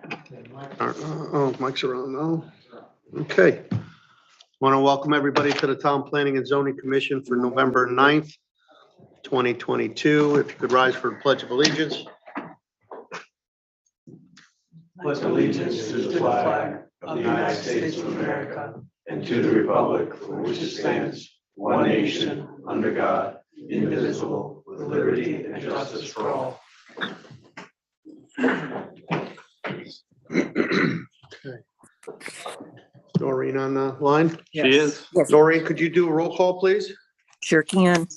Oh, mics are on now. Okay. Want to welcome everybody to the Town Planning and Zoning Commission for November 9th, 2022. If you could rise for the Pledge of Allegiance. Pledge allegiance to the flag of the United States of America and to the republic for which it stands, one nation, under God, indivisible, with liberty and justice for all. Okay. Doreen on the line? Yes. She is. Yes, Doreen, could you do a roll call, please? sure can.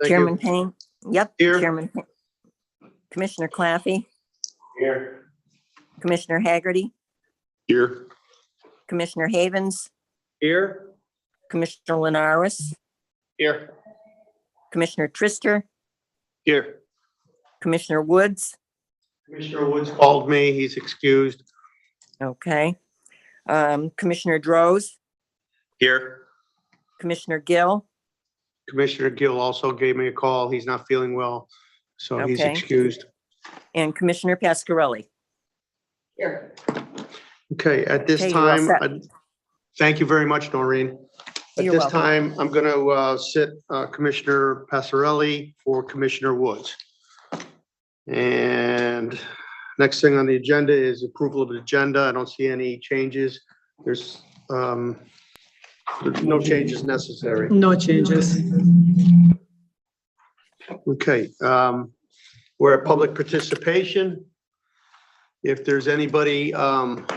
Thank Chairman you. Payne? Yep. Here. Chairman Payne. Commissioner Claffey? Here. Commissioner Haggerty? Here. Commissioner Havens? Here. Commissioner Linares? Here. Commissioner Trister? Here. Commissioner Woods? Commissioner Woods called me. He's excused. Okay. Commissioner Droz? Here. Commissioner Gill? Commissioner Gill also gave me a call. He's not feeling well, so he's Okay. excused. And Commissioner Pascarelli? Here. Okay, at this Okay, you're all time, set. thank you very much, Noreen. At You're this welcome. time, I'm going to sit Commissioner Passarelli for Commissioner Woods. And next thing on the agenda is approval of the agenda. I don't see any changes. There's no changes necessary. No changes. Okay, we're at public participation. If there's anybody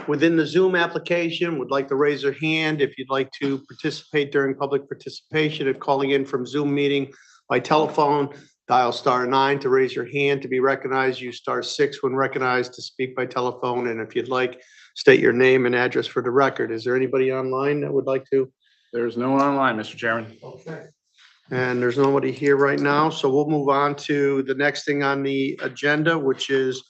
within the Zoom application would like to raise their hand, if you'd like to participate during public participation, if calling in from Zoom meeting by telephone, dial *9 to raise your hand to be recognized. Use *6 when recognized to speak by telephone. And if you'd like, state your name and address for the record. Is there anybody online that would like to? There's no one online, Mr. Chairman. Okay. And there's nobody here right now, so we'll move on to the next thing on the agenda, which is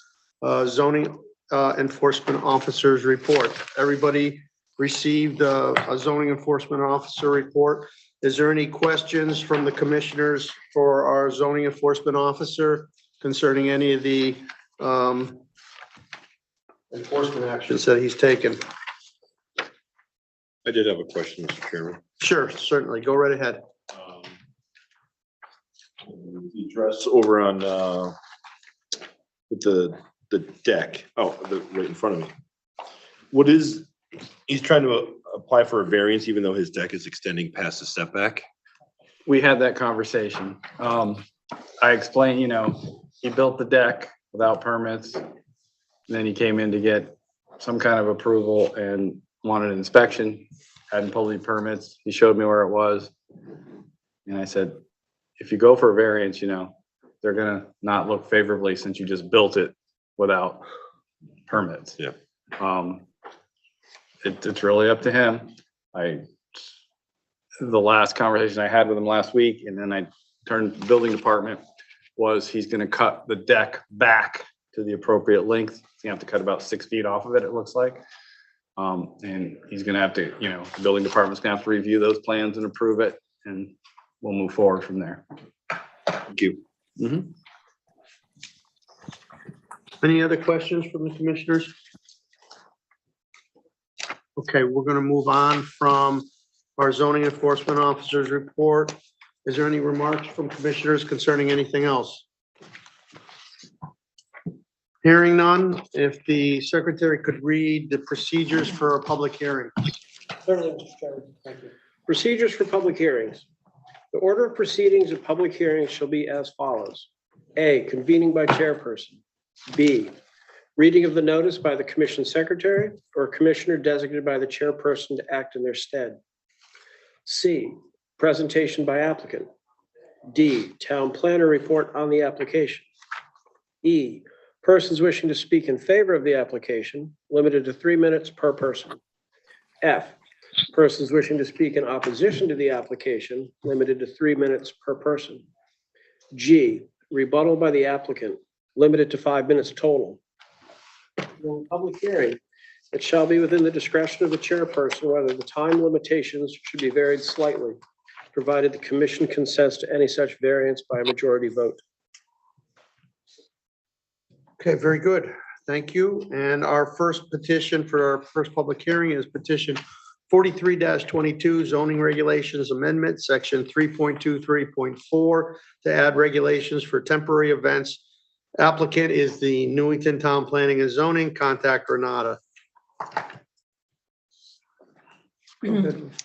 zoning enforcement officer's report. Everybody received a zoning enforcement officer report. Is there any questions from the commissioners for our zoning enforcement officer concerning any of the enforcement actions that he's taken? I did have a question, Mr. Chairman. Sure, certainly. Go right ahead. The address over on, with the deck, right in front of me. What is, he's trying to apply for a variance even though his deck is extending past the setback? We had that conversation. I explained, he built the deck without permits. Then he came in to get some kind of approval and wanted an inspection, hadn't pulled any permits. He showed me where it was. And I said, if you go for a variance, they're gonna not look favorably since you just built it without permits. Yeah. It's really up to him. The last conversation I had with him last week, and then I turned to the building department, was he's gonna cut the deck back to the appropriate length. You have to cut about 6 feet off of it, it looks like. And he's gonna have to, the building department's gonna have to review those plans and approve it, and we'll move forward from there. Thank you. Any other questions from the commissioners? Okay, we're gonna move on from our zoning enforcement officer's report. Is there any remarks from commissioners concerning anything else? Hearing none, if the secretary could read the procedures for a public hearing. Certainly, Mr. Chairman. Thank you. Procedures for public hearings. The order of proceedings of public hearings shall be as follows. A, convening by chairperson. B, reading of the notice by the commission secretary or commissioner designated by the chairperson to act in their stead. C, presentation by applicant. D, town planner report on the application. E, persons wishing to speak in favor of the application, limited to 3 minutes per person. F, persons wishing to speak in opposition to the application, limited to 3 minutes per person. G, rebuttal by the applicant, limited to 5 minutes total. In public hearing, it shall be within the discretion of the chairperson whether the time limitations should be varied slightly, provided the commission consents to any such variance by a majority vote. Okay, very good. Thank you. And our first petition for our first public hearing is petition 43-22 zoning regulations amendment, section 3.23.4 to add regulations for temporary events. Applicant is the Newington Town Planning and Zoning. Contact Renata.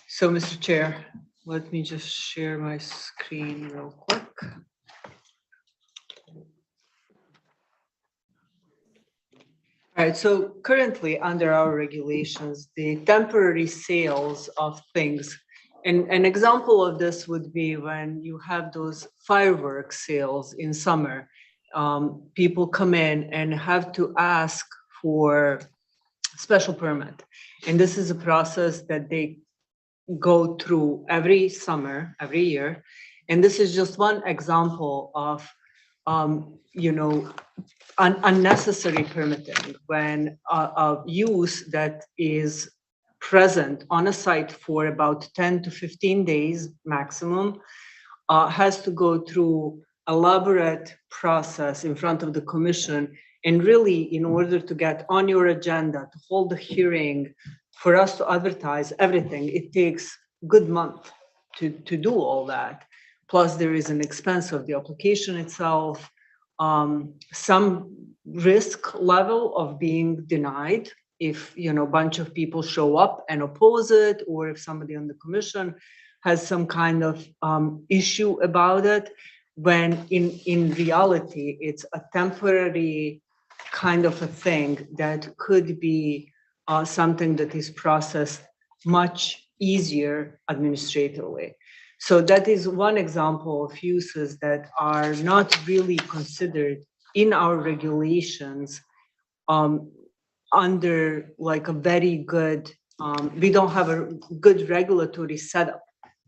So, Mr. Chair, let me just share my screen real quick. All right, so currently under our regulations, the temporary sales of things, and an example of this would be when you have those fireworks sales in summer. People come in and have to ask for special permit. And this is a process that they go through every summer, every year. And this is just one example of, unnecessary permitting when a use that is present on a site for about 10 to 15 days maximum has to go through elaborate process in front of the commission. And really, in order to get on your agenda, to hold the hearing, for us to advertise everything, it takes a good month to do all that. Plus, there is an expense of the application itself, some risk level of being denied if, a bunch of people show up and oppose it, or if somebody on the commission has some kind of issue about it, when in reality, it's a temporary kind of a thing that could be something that is processed much easier administratively. So that is one example of uses that are not really considered in our regulations under like a very good, we don't have a good regulatory setup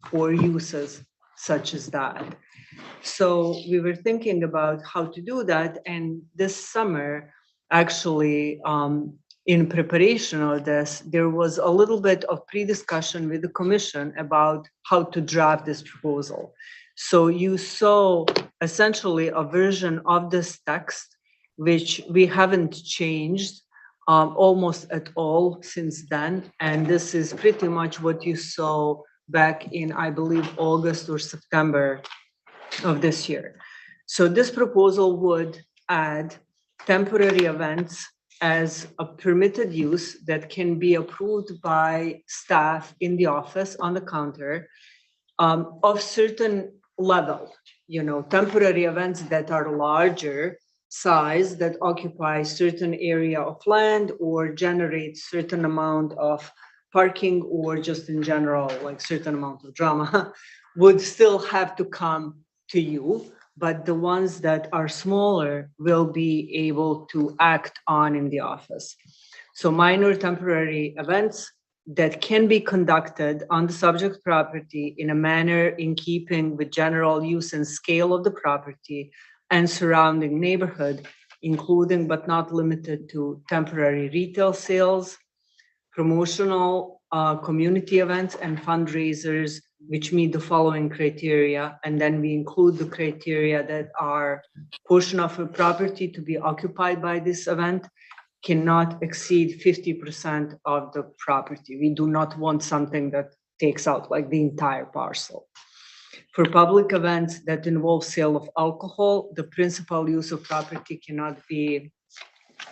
for uses such as that. So we were thinking about how to do that. And this summer, actually, in preparation of this, there was a little bit of pre-discussion with the commission about how to draft this proposal. So you saw essentially a version of this text, which we haven't changed almost at all since then. And this is pretty much what you saw back in, I believe, August or September of this year. So this proposal would add temporary events as a permitted use that can be approved by staff in the office on the counter of certain level, temporary events that are larger size, that occupy certain area of land or generate certain amount of parking, or just in general, like certain amount of drama, would still have to come to you. But the ones that are smaller will be able to act on in the office. So minor temporary events that can be conducted on the subject property in a manner in keeping with general use and scale of the property and surrounding neighborhood, including but not limited to temporary retail sales, promotional community events and fundraisers which meet the following criteria. And then we include the criteria that are portion of a property to be occupied by this event cannot exceed 50% of the property. We do not want something that takes out like the entire parcel. For public events that involve sale of alcohol, the principal use of property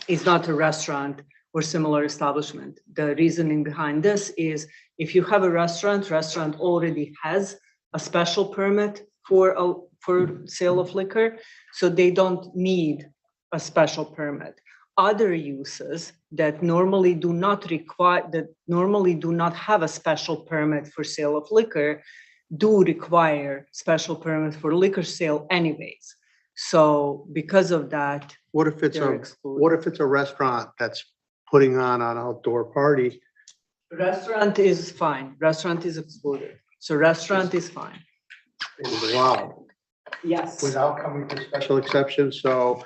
is not a restaurant or similar establishment. The reasoning behind this is if you have a restaurant already has a special permit for sale of liquor, so they don't need a special permit. Other uses that normally do not have a special permit for sale of liquor do require special permit for liquor sale anyways. So because of that, What if it's they're a excluded. restaurant that's putting on an outdoor party? Restaurant is fine. Restaurant is excluded. So restaurant is fine. Wow. Yes. Without coming to special exception, so,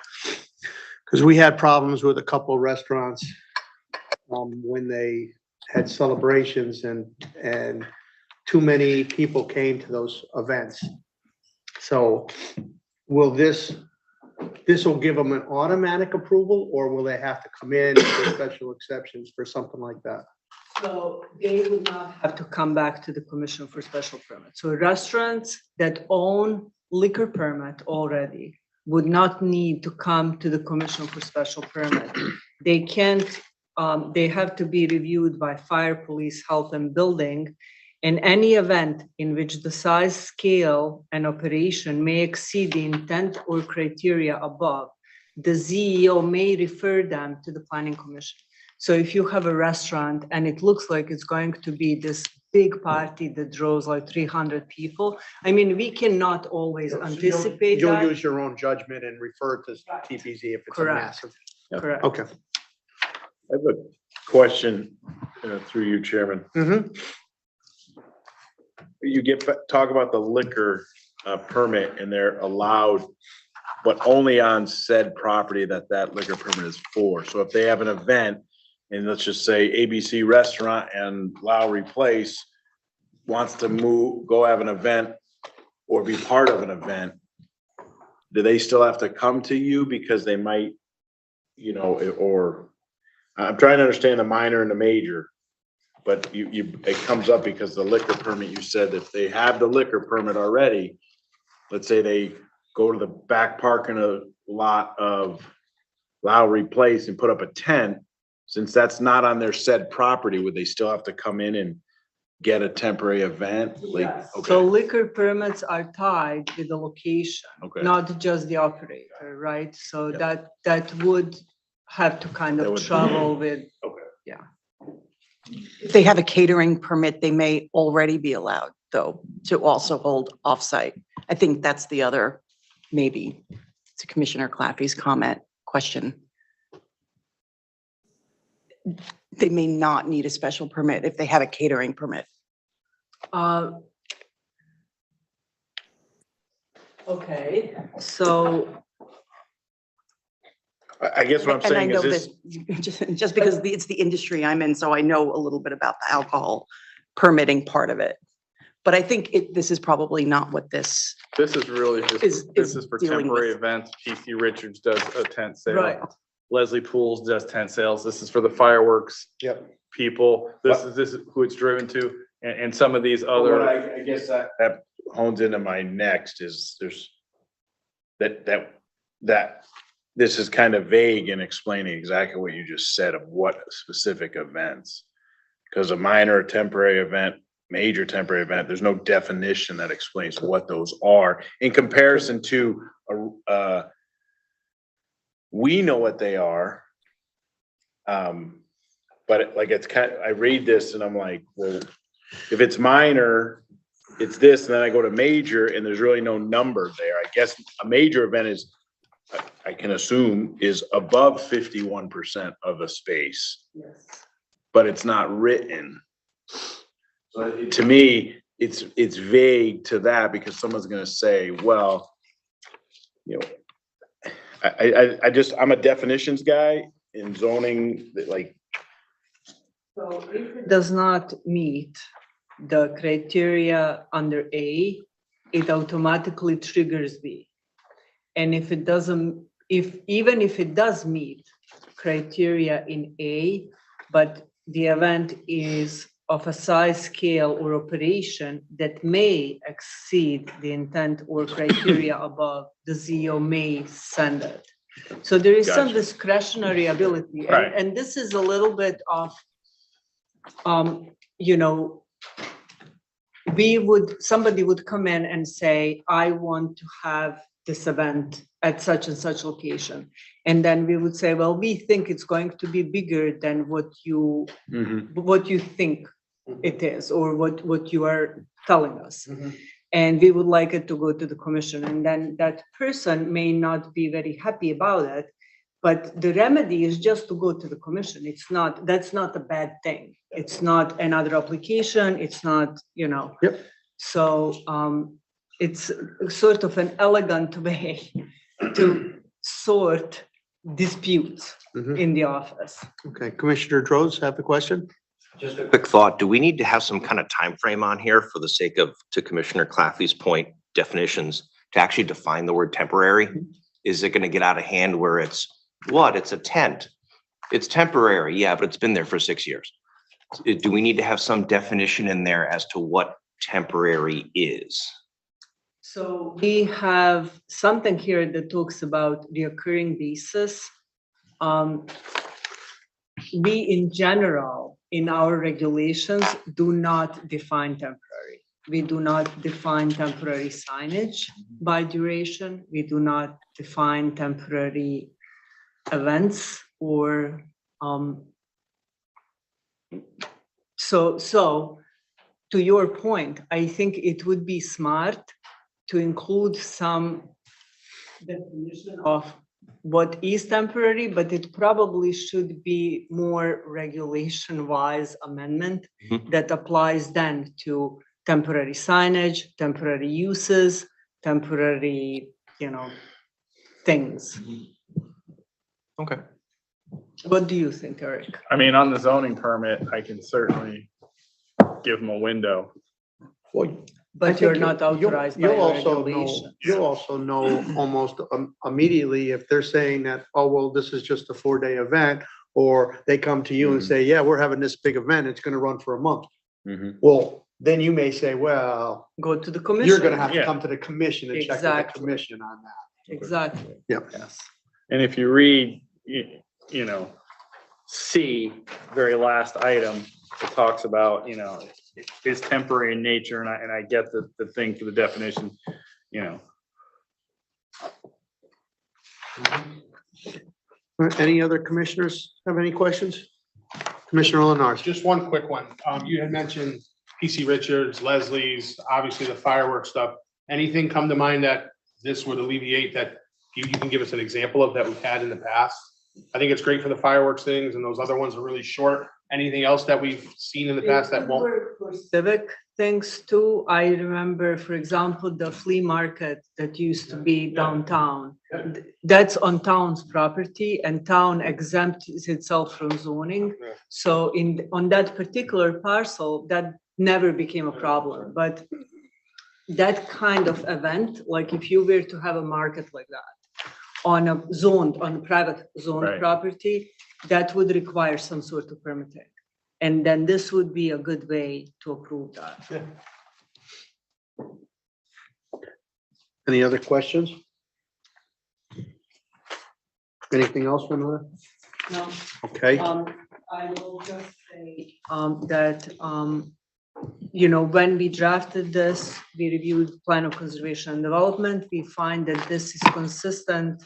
because we had problems with a couple of restaurants when they had celebrations and too many people came to those events. So will this this will give them an automatic approval, or will they have to come in for special exceptions for something like that? So they would not have to come back to the commission for special permit. So restaurants that own liquor permit already would not need to come to the commission for special permit. They can't, they have to be reviewed by fire, police, health and building. In any event in which the size, scale and operation may exceed the intent or criteria above, the ZEO may refer them to the planning commission. So if you have a restaurant and it looks like it's going to be this big party that draws like 300 people, I mean, we cannot always anticipate You'll that. use your own judgment and refer to TPZ if it's a Correct. massive. Correct. Okay. I have a question through you, Chairman. Mhm. You talk about the liquor permit and they're allowed, but only on said property that liquor permit is for. So if they have an event, and let's just say ABC Restaurant and Lowry Place wants to go have an event or be part of an event, do they still have to come to you because they might, or I'm trying to understand the minor and the major. But it comes up because the liquor permit, you said if they have the liquor permit already, let's say they go to the back parking lot of Lowry Place and put up a tent, since that's not on their said property, would they still have to come in and get a temporary event? Yes. Okay. So liquor permits are tied with the location, Okay. not just the operator, right? So Yeah. that would have to kind That of would- travel with, If they have a catering permit, they may already be allowed, though, to also hold offsite. I think that's the other, maybe, to Commissioner Claffey's question. They may not need a special permit if they have a catering permit. Okay, so I guess what I'm And I saying know is this, just because it's the industry I'm in, so I know a little bit about the alcohol permitting part of it. But I think this is probably not what this, This is really just, Is this is for dealing temporary with- events. PC Richards does a tent sale. right, Leslie Pools does tent sales. This is for the fireworks Yep. people. This is who it's driven to. And some of these what other, I guess that hones into my next is there's that this is kind of vague in explaining exactly what you just said of what specific events. Because a minor temporary event, major temporary event, there's no definition that explains what those are in comparison to we know what they are. But like, it's kind of, I read this and I'm like, well, if it's minor, it's this, and then I go to major and there's really no number there. I guess a major event is, I can assume, is above 51% of a space, but it's not written. So to me, it's vague to that because someone's gonna say, well, I'm a definitions guy in zoning, like. so if it does not meet the criteria under A, it automatically triggers B. And if it doesn't, even if it does meet criteria in A, but the event is of a size, scale, or operation that may exceed the intent or criteria above, the ZO may send it. So there is some Gotcha. discretionary ability, Right. and this is a little bit of, somebody would come in and say, I want to have this event at such and such location. And then we would say, well, we think it's going to be bigger than what you think it is, or what you are telling us. Mhm. And we would like it to go to the commission, and then that person may not be very happy about it. But the remedy is just to go to the commission. That's not a bad thing. It's not another application. It's not, Yep. So it's sort of an elegant way to sort disputes Mhm. in the office. Okay, Commissioner Droz, have a question? Just a quick thought, do we need to have some kind of time frame on here for the sake of, to Commissioner Claffey's point, definitions, to actually define the word temporary? Is it gonna get out of hand where it's a tent? It's temporary, yeah, but it's been there for 6 years. Do we need to have some definition in there as to what temporary is? So we have something here that talks about reoccurring basis. We, in general, in our regulations, do not define temporary. We do not define temporary signage by duration. We do not define temporary events or, so to your point, I think it would be smart to include some definition of what is temporary, but it probably should be more regulation-wise amendment Mhm. that applies then to temporary signage, temporary uses, temporary, things. Okay. What do you think, Eric? I mean, on the zoning permit, I can certainly give them a window. Well, But you're not you'll- authorized by you'll the also know- regulation. You'll also know almost immediately if they're saying that, oh, well, this is just a 4-day event, or they come to you and Mhm. say, yeah, we're having this big event, it's gonna run for a month. Mhm. Well, then you may say, well, Go to the commission. you're gonna have to Yeah. come to the commission and check with the Exactly. commission on that. Exactly. Yeah. Yes. And if you read, you know, C, very last item, it talks about, is temporary in nature, and I get the thing for the definition, Any other commissioners have any questions? Commissioner Lenars? Just one quick one. You had mentioned PC Richards, Leslie's, obviously the fireworks stuff. Anything come to mind that this would alleviate that you can give us an example of that we've had in the past? I think it's great for the fireworks things and those other ones are really short. Anything else that we've seen in the past that won't? For civic things too, I remember, for example, the flea market that used to be downtown. That's on town's property and town exempts itself from zoning. Yeah. So on that particular parcel, that never became a problem, but that kind of event, like if you were to have a market like that on a private zoned Right. property, that would require some sort of permitting. And then this would be a good way to approve that. Any other questions? Anything else, Renata? No. Okay, I will just say, that, when we drafted this, we reviewed plan of conservation and development. We find that this is consistent,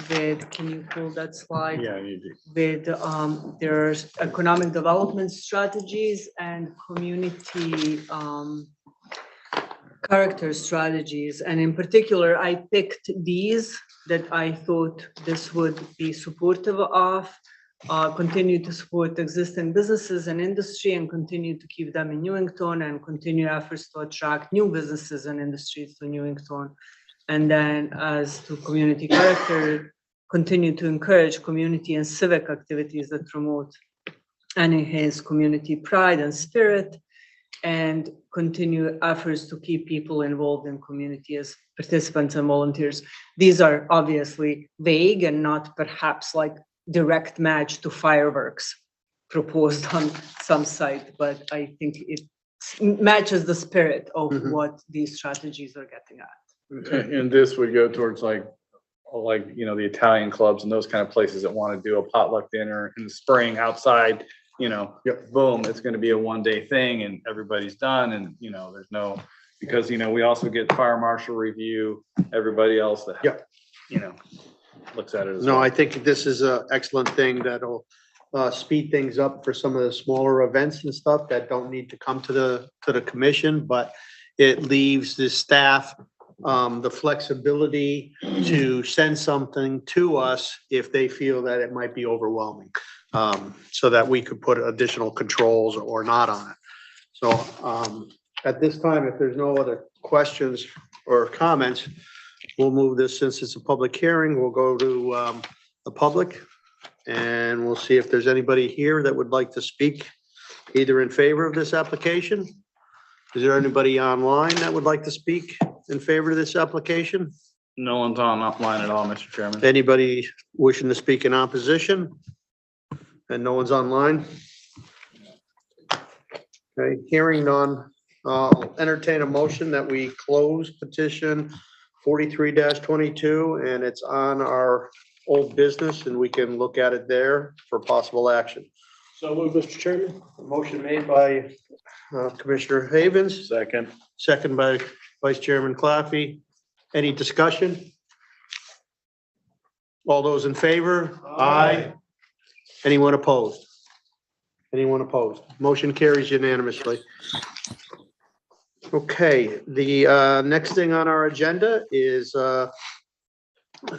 with, can you pull that slide? yeah, you do. With, there's economic development strategies and community, character strategies. And in particular, I picked these that I thought this would be supportive of. Continue to support existing businesses and industry and continue to keep them in Newington and continue efforts to attract new businesses and industries to Newington. And then as to community character, continue to encourage community and civic activities that promote and enhance community pride and spirit, and continue efforts to keep people involved in community as participants and volunteers. These are obviously vague and not perhaps like direct match to fireworks proposed on some site, but I think it matches the spirit of Mhm. what these strategies are getting at. And this would go towards the Italian clubs and those kind of places that want to do a potluck dinner in the spring outside, Yep. boom, it's going to be a 1-day thing and everybody's done. And, there's no, because, we also get fire marshal review, everybody else that, Yep. looks at it as no, well. I think this is an excellent thing that'll speed things up for some of the smaller events and stuff that don't need to come to the commission, but it leaves the staff the flexibility to send something to us if they feel that it might be overwhelming, so that we could put additional controls or not on it. So at this time, if there's no other questions or comments, we'll move this, since it's a public hearing, we'll go to the public, and we'll see if there's anybody here that would like to speak either in favor of this application. Is there anybody online that would like to speak in favor of this application? No one's online at all, Mr. Chairman. Anybody wishing to speak in opposition? And no one's online? Okay, hearing none, I'll entertain a motion that we close petition 43-22, and it's on our old business, and we can look at it there for possible action. So move, Mr. Chairman. Motion made by Commissioner Havens, Second. second by Vice Chairman Claffey. Any discussion? All those in favor? Aye. Anyone opposed? Anyone opposed? Motion carries unanimously. Okay, the next thing on our agenda is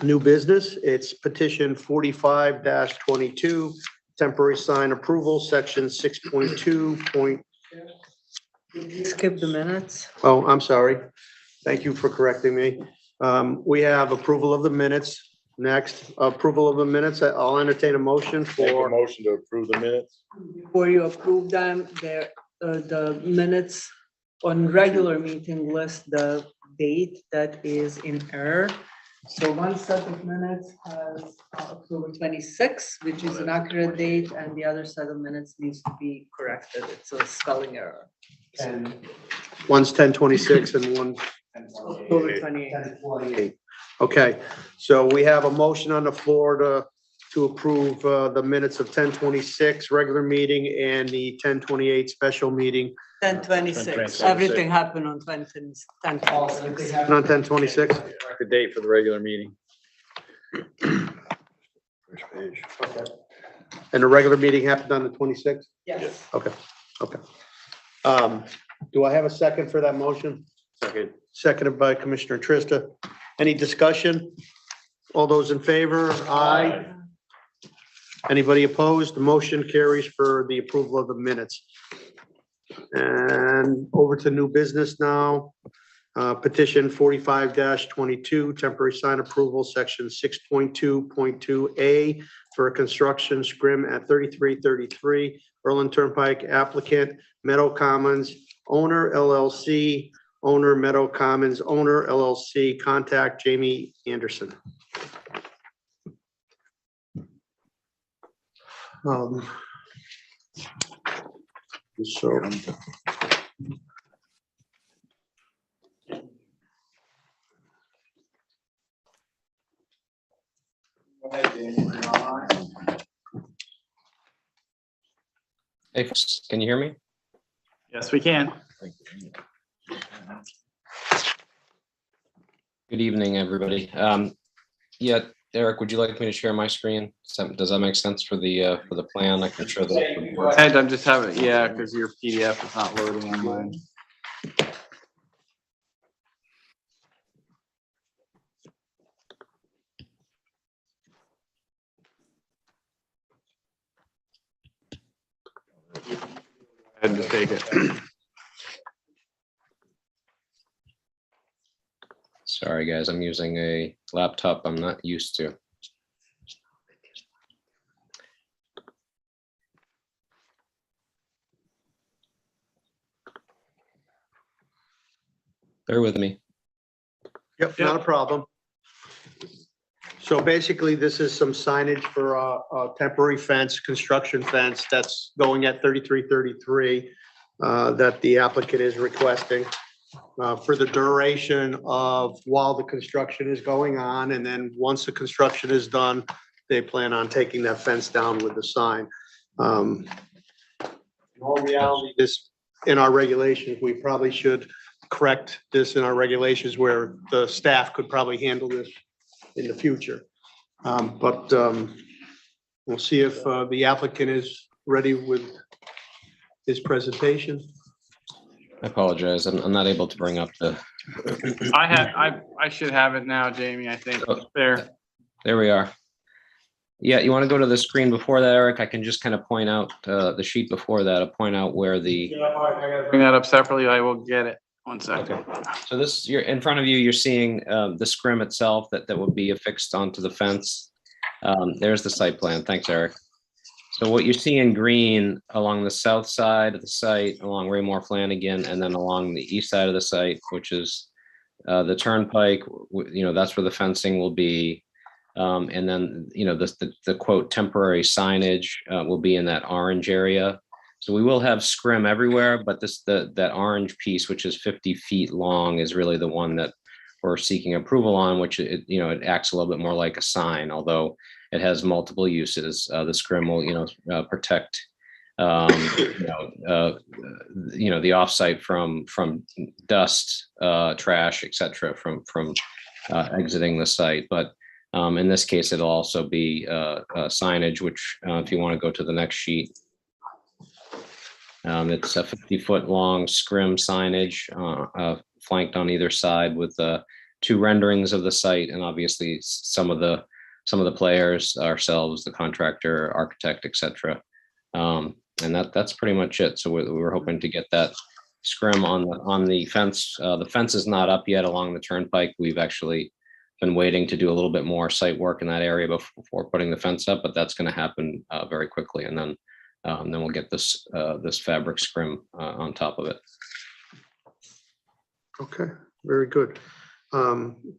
new business. It's petition 45-22, temporary sign approval, section 6.2. Skip the minutes. Oh, I'm sorry. Thank you for correcting me. We have approval of the minutes. Next, approval of the minutes. I'll entertain a motion Make a for, motion to approve the minutes. Before you approve them, the minutes on regular meeting list, the date that is in error. So one set of minutes has October 26, which is an accurate date, and the other set of minutes needs to be corrected. It's a spelling error. one's 10/26 and one October 28. Okay, so we have a motion on the floor to approve the minutes of 10/26 regular meeting and the 10/28 special meeting. 10/26. Everything happened on 10/26. On 10/26? The date for the regular meeting. First page. And the regular meeting happened on the 26th? Yes. Okay. Do I have a second for that motion? Second. Seconded by Commissioner Trista. Any discussion? All those in favor? Aye. Anybody opposed? The motion carries for the approval of the minutes. And over to new business now. Petition 45-22, temporary sign approval, section 6.2.2A for a construction scrim at 3333 Berlin Turnpike, applicant Meadow Commons, owner LLC, owner Meadow Commons, owner LLC, contact Jamie Anderson. So. Hey, folks, can you hear me? Yes, we can. Good evening, everybody. Yeah, Eric, would you like me to share my screen? Does that make sense for the plan? I can show the. Ed, I'm just having, yeah, because your PDF is not loading on mine. I had to take it. Sorry, guys, I'm using a laptop I'm not used to. Bear with me. Yep, not a problem. So basically, this is some signage for a temporary fence, construction fence that's going at 3333 that the applicant is requesting for the duration of while the construction is going on. And then once the construction is done, they plan on taking that fence down with the sign. In all reality, this, in our regulations, we probably should correct this in our regulations where the staff could probably handle this in the future. But we'll see if the applicant is ready with his presentation. I apologize. I'm not able to bring up the. I should have it now, Jamie, I think. There. There we are. Yeah, you want to go to the screen before that, Eric? I can just kind of point out the sheet before that. I'll point out where the. Bring that up separately. I will get it. One second. Okay. So this, you're in front of you, you're seeing the scrim itself that would be affixed onto the fence. There's the site plan. Thanks, Eric. So what you see in green along the south side of the site, along Raymore Flanagan, and then along the east side of the site, which is The turnpike, that's where the fencing will be. And then, the quote temporary signage will be in that orange area. So we will have scrim everywhere, but that orange piece, which is 50 feet long, is really the one that we're seeking approval on, which it acts a little bit more like a sign, although it has multiple uses. The scrim will, protect, the offsite from dust, trash, etc., from exiting the site. But in this case, it'll also be signage, which if you want to go to the next sheet, it's a 50-foot long scrim signage flanked on either side with 2 renderings of the site, and obviously some of the players, ourselves, the contractor, architect, etc. And that's pretty much it. So we're hoping to get that scrim on the fence. The fence is not up yet along the turnpike. We've actually been waiting to do a little bit more site work in that area before putting the fence up, but that's going to happen very quickly, and then we'll get this fabric scrim on top of it. Okay, very good.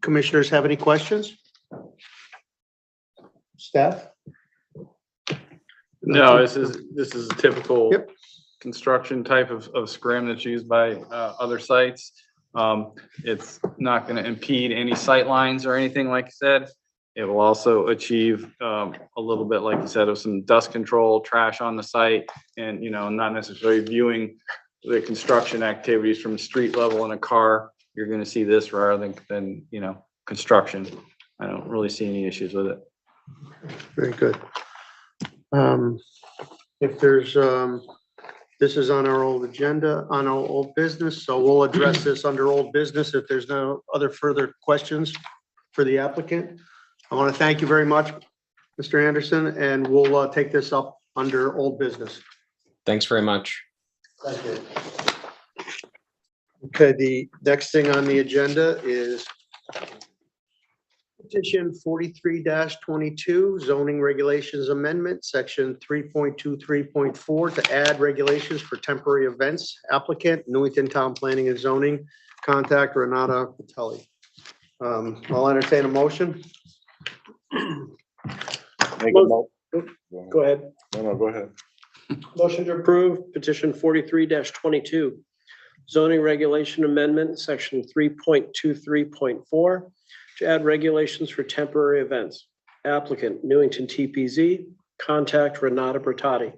Commissioners have any questions? Staff? No, this is a typical Yep. construction type of scrim that's used by other sites. It's not going to impede any sight lines or anything like you said. It will also achieve a little bit, like you said, of some dust control, trash on the site, and not necessarily viewing the construction activities from street level in a car. You're going to see this rather than construction. I don't really see any issues with it. Very good. If there's, this is on our old agenda, on our old business, so we'll address this under old business if there's no other further questions for the applicant. I want to thank you very much, Mr. Anderson, and we'll take this up under old business. Thanks very much. Thank you. Okay, the next thing on the agenda is petition 43-22 zoning regulations amendment, section 3.23.4 to add regulations for temporary events. Applicant, Newington Town Planning and Zoning, contact Renata Patelli. I'll entertain a motion. Go ahead. No, go ahead. Motion to approve petition 43-22 zoning regulation amendment, section 3.23.4 to add regulations for temporary events. Applicant, Newington TPZ, contact Renata Bertati.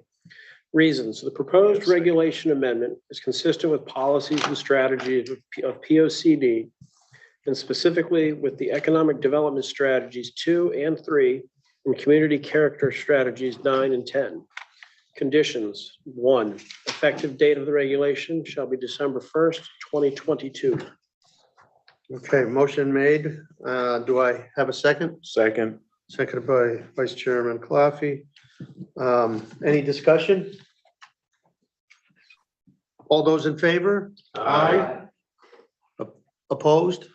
Reasons: the proposed regulation amendment is consistent with policies and strategies of POCD, and specifically with the economic development strategies 2 and 3 and community character strategies 9 and 10. Conditions: 1, effective date of the regulation shall be December 1st, 2022. Okay, motion made. Do I have a second? Second. Seconded by Vice Chairman Claffey. Any discussion? All those in favor? Aye. Opposed?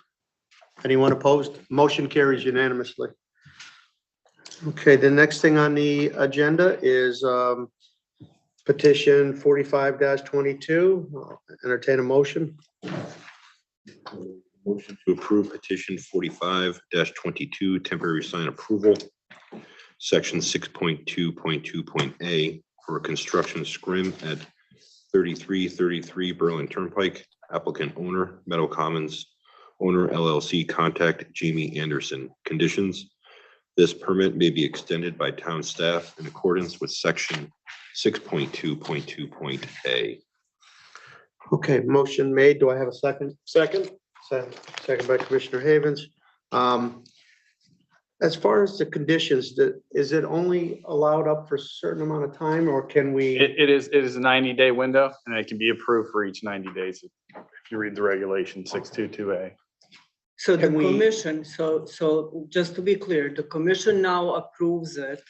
Anyone opposed? Motion carries unanimously. Okay, the next thing on the agenda is petition 45-22. Entertain a motion. Motion to approve petition 45-22 temporary sign approval, section 6.2.2.a for a construction scrim at 3333 Berlin Turnpike. Applicant owner, Meadow Commons owner LLC, contact Jamie Anderson. Conditions: this permit may be extended by town staff in accordance with section 6.2.2.a. Okay, motion made. Do I have a second? Second. Second by Commissioner Havens. As far as the conditions, is it only allowed up for a certain amount of time, or can we? It is a 90-day window, and it can be approved for each 90 days if you read the regulation 622A. So the Can we- commission, so just to be clear, the commission now approves it.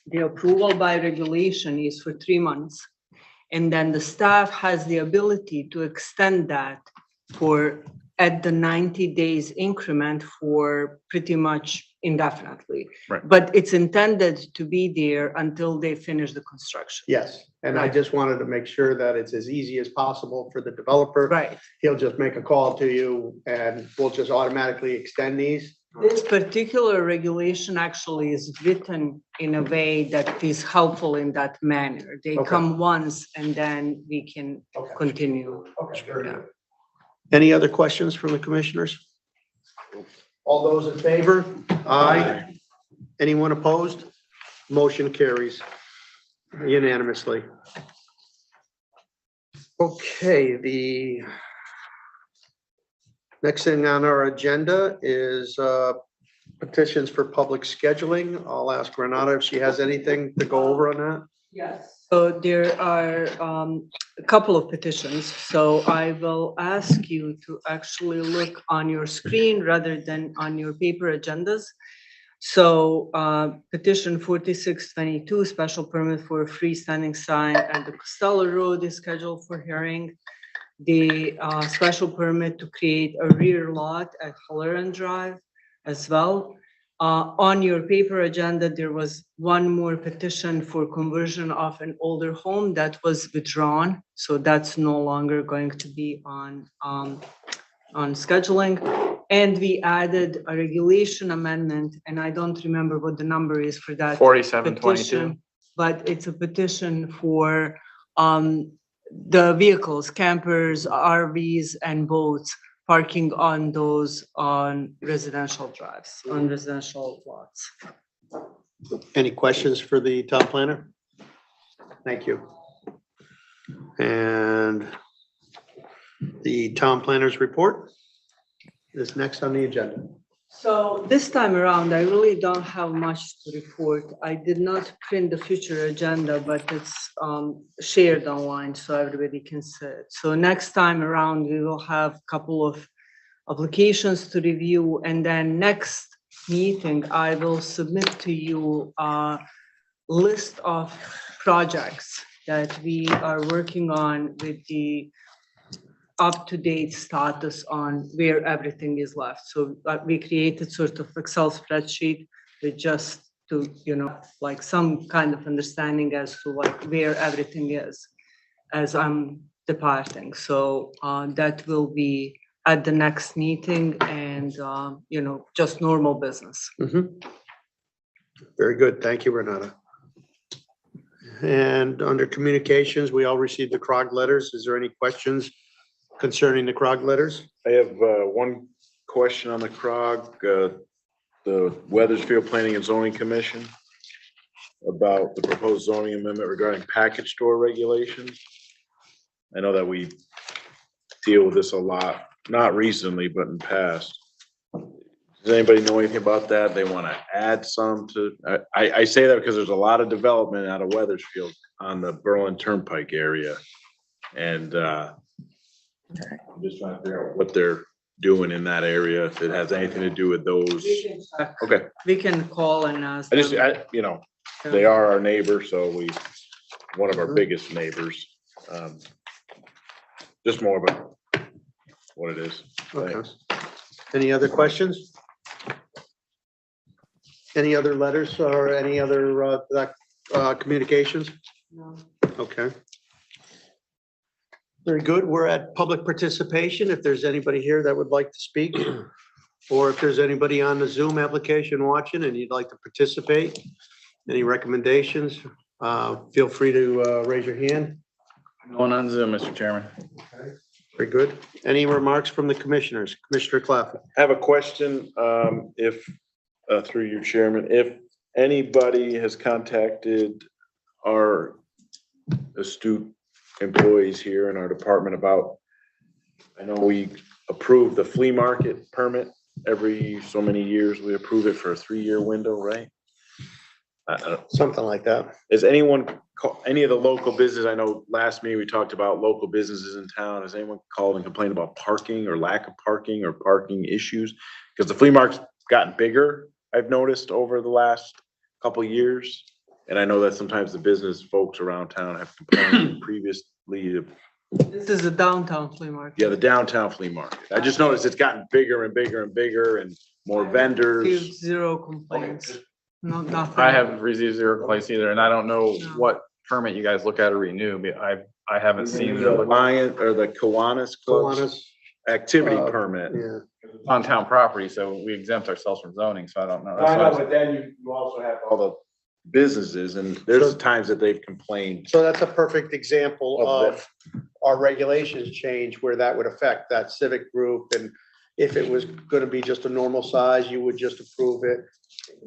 The approval by regulation is for 3 months. And then the staff has the ability to extend that at the 90 days increment for pretty much indefinitely. Right. But it's intended to be there until they finish the construction. Yes, and I just wanted to make sure that it's as easy as possible for the developer. Right. He'll just make a call to you and we'll just automatically extend these. This particular regulation actually is written in a way that is helpful in that manner. They Okay. come once and then we can continue. Okay, very good. Any other questions from the commissioners? All those in favor? Aye. Anyone opposed? Motion carries unanimously. Okay, the next thing on our agenda is petitions for public scheduling. I'll ask Renata if she has anything to go over on that. Yes. So there are a couple of petitions. So I will ask you to actually look on your screen rather than on your paper agendas. So petition 4622, special permit for a freestanding sign at the Costello Road is scheduled for hearing. The special permit to create a rear lot at Halloran Drive as well. On your paper agenda, there was one more petition for conversion of an older home that was withdrawn. So that's no longer going to be on scheduling. And we added a regulation amendment, and I don't remember what the number is for that 4722. petition, but it's a petition for the vehicles, campers, RVs, and boats parking on those on residential drives, on residential lots. Any questions for the town planner? Thank you. And the town planner's report is next on the agenda. So this time around, I really don't have much to report. I did not print the future agenda, but it's shared online so everybody can see it. So next time around, we will have a couple of applications to review, and then next meeting, I will submit to you a list of projects that we are working on with the up-to-date status on where everything is left. So we created sort of Excel spreadsheet with just to, like some kind of understanding as to like where everything is as I'm departing. So that will be at the next meeting and, just normal business. Very good. Thank you, Renata. And under communications, we all received the CROG letters. Is there any questions concerning the CROG letters? I have one question on the CROG, the Weathersfield Planning and Zoning Commission about the proposed zoning amendment regarding package store regulations. I know that we deal with this a lot, not recently, but in past. Does anybody know anything about that? They want to add some to, I say that because there's a lot of development out of Weathersfield on the Berlin Turnpike area. And I'm just trying to figure out what they're doing in that area, if it has anything to do with those. Okay, We can call and ask. I just, them. they are our neighbor, so one of our biggest neighbors. Just more about what it is. Okay. Thanks. Any other questions? Any other letters or any other communications? No. Okay. Very good. We're at public participation. If there's anybody here that would like to speak, or if there's anybody on the Zoom application watching and you'd like to participate, any recommendations, feel free to raise your hand. Going on Zoom, Mr. Chairman. Very good. Any remarks from the commissioners? Commissioner Claffey. I have a question, if, through your chairman, if anybody has contacted our astute employees here in our department about, I know we approve the flea market permit every so many years. We approve it for a 3-year window, right? Something like that. Is anyone, any of the local business, I know last meeting we talked about local businesses in town. Has anyone called and complained about parking or lack of parking or parking issues? Because the flea market's gotten bigger, I've noticed over the last couple of years. And I know that sometimes the business folks around town have complained previously of This is a downtown flea market. Yeah, the downtown flea market. I just noticed it's gotten bigger and bigger and bigger and more vendors. Received zero complaints. No, nothing. I haven't received zero complaints either, and I don't know No. what permit you guys look at or renew, but I haven't seen The it Lion or the Kiwanis Club's Kiwanis, activity uh, permit. Yeah, on town property, so we exempt ourselves from zoning, so I don't know. That's I why I know, was- but then you also have all the businesses and there's So- times that they've complained. so that's a perfect example Of of our regulations change where that would affect that civic group. And if it was gonna be just a normal size, you would just approve it,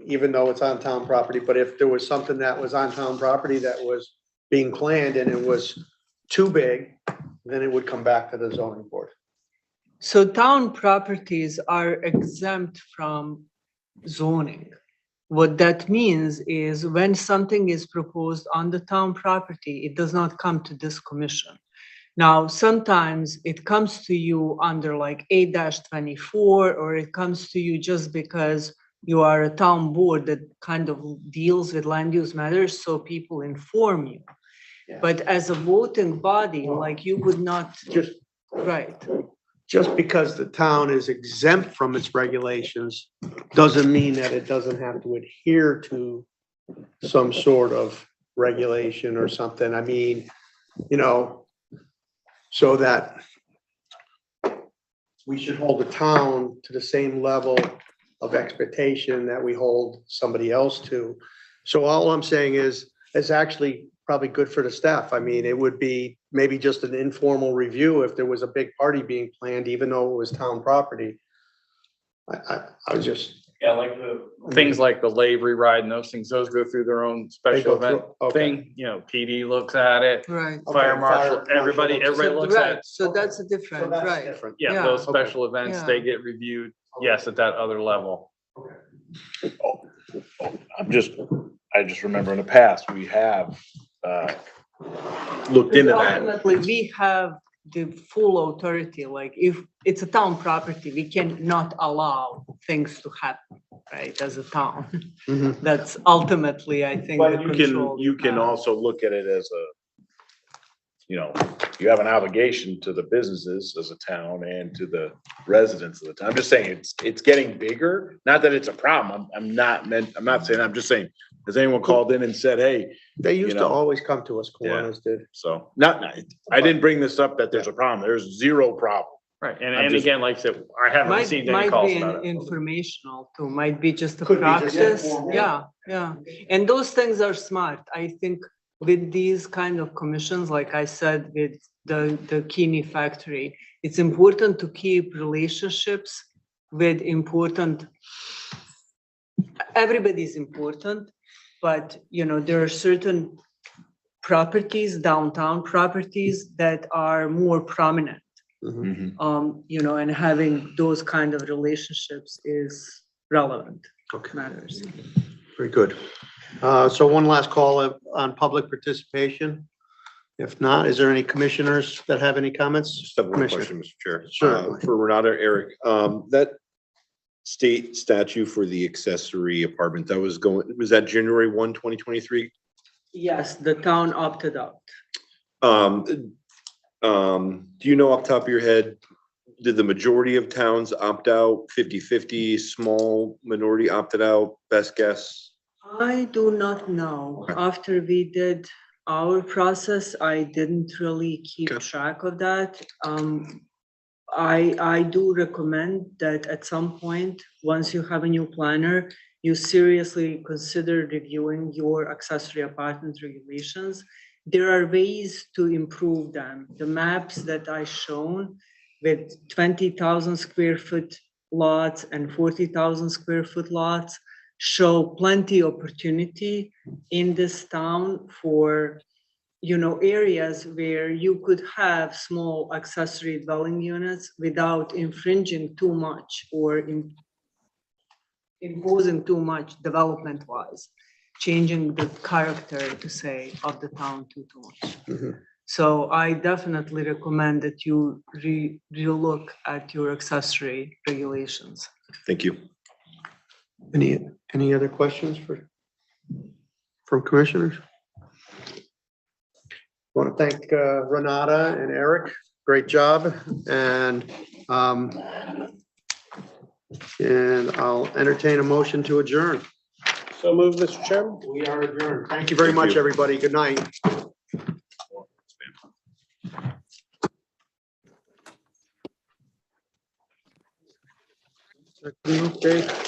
even though it's on town property. But if there was something that was on town property that was being planned and it was too big, then it would come back to the zoning board. So town properties are exempt from zoning. What that means is when something is proposed on the town property, it does not come to this commission. Now, sometimes it comes to you under like 8-24, or it comes to you just because you are a town board that kind of deals with land use matters, so people inform you. Yeah. But as a voting body, like you would not, Just, right? just because the town is exempt from its regulations doesn't mean that it doesn't have to adhere to some sort of regulation or something. I mean, you know, so that we should hold the town to the same level of expectation that we hold somebody else to. So all I'm saying is, it's actually probably good for the staff. I mean, it would be maybe just an informal review if there was a big party being planned, even though it was town property. I was just. Yeah, like things like the Lavery ride and those things, those go through their own They special go through- event okay. thing, you know, PD looks at it, Right. fire Okay, marshal, fire everybody marshal looks- looks Right, at. so that's a So different, that's right? different. Yeah, Yeah. those special events, they Yeah. get reviewed, yes, at that other level. I just remember in the past, we have, looked into that. Ultimately, we have the full authority, like if it's a town property, we cannot allow things to happen, right, as a town. Mhm. That's ultimately, I think, the But you control. you can have. also look at it as a, you know, you have an obligation to the businesses as a town and to the residents of the town. I'm just saying, it's getting bigger. Not that it's a problem. I'm not saying, I'm just saying, has anyone called in and said, hey, They used to know. always come to us, Kiwanis did. so, I didn't bring this up that there's a problem. There's zero problem. Right, I'm and just- again, like I said, I haven't Might, received any might calls be about an it. informational too, might be just a Could be just practice, informal. yeah. And those things are smart, I think, with these kind of commissions, like I said, with the Keeney factory, it's important to keep relationships with important, everybody's important, but, you know, there are certain properties, downtown properties that are more prominent. Mhm. You know, and having those kind of relationships is relevant, Okay, matters. very good. So one last call on public participation. If not, is there any commissioners that have any comments? Just have one Commissioner. question, Mr. Chair. Certainly. For Renata, Eric, that state statute for the accessory apartment, that was that January 1, 2023? Yes, the town opted out. Do you know off the top of your head, did the majority of towns opt out, 50-50, small minority opted out, best guess? I do not know. Okay. After we did our process, I didn't really keep Okay. track of that. I do recommend that at some point, once you have a new planner, you seriously consider reviewing your accessory apartment regulations. There are ways to improve them. The maps that I shown with 20,000 square foot lots and 40,000 square foot lots show plenty opportunity in this town for, you know, areas where you could have small accessory dwelling units without infringing too much or imposing too much development wise, changing the character, to say, of the town too much. Mhm. So I definitely recommend that you relook at your accessory regulations. Thank you. Any other questions from commissioners? Want to thank Renata and Eric. Great job. And I'll entertain a motion to adjourn. So move, Mr. Chairman. We are adjourned. Thank you very much, everybody. Good night. Okay.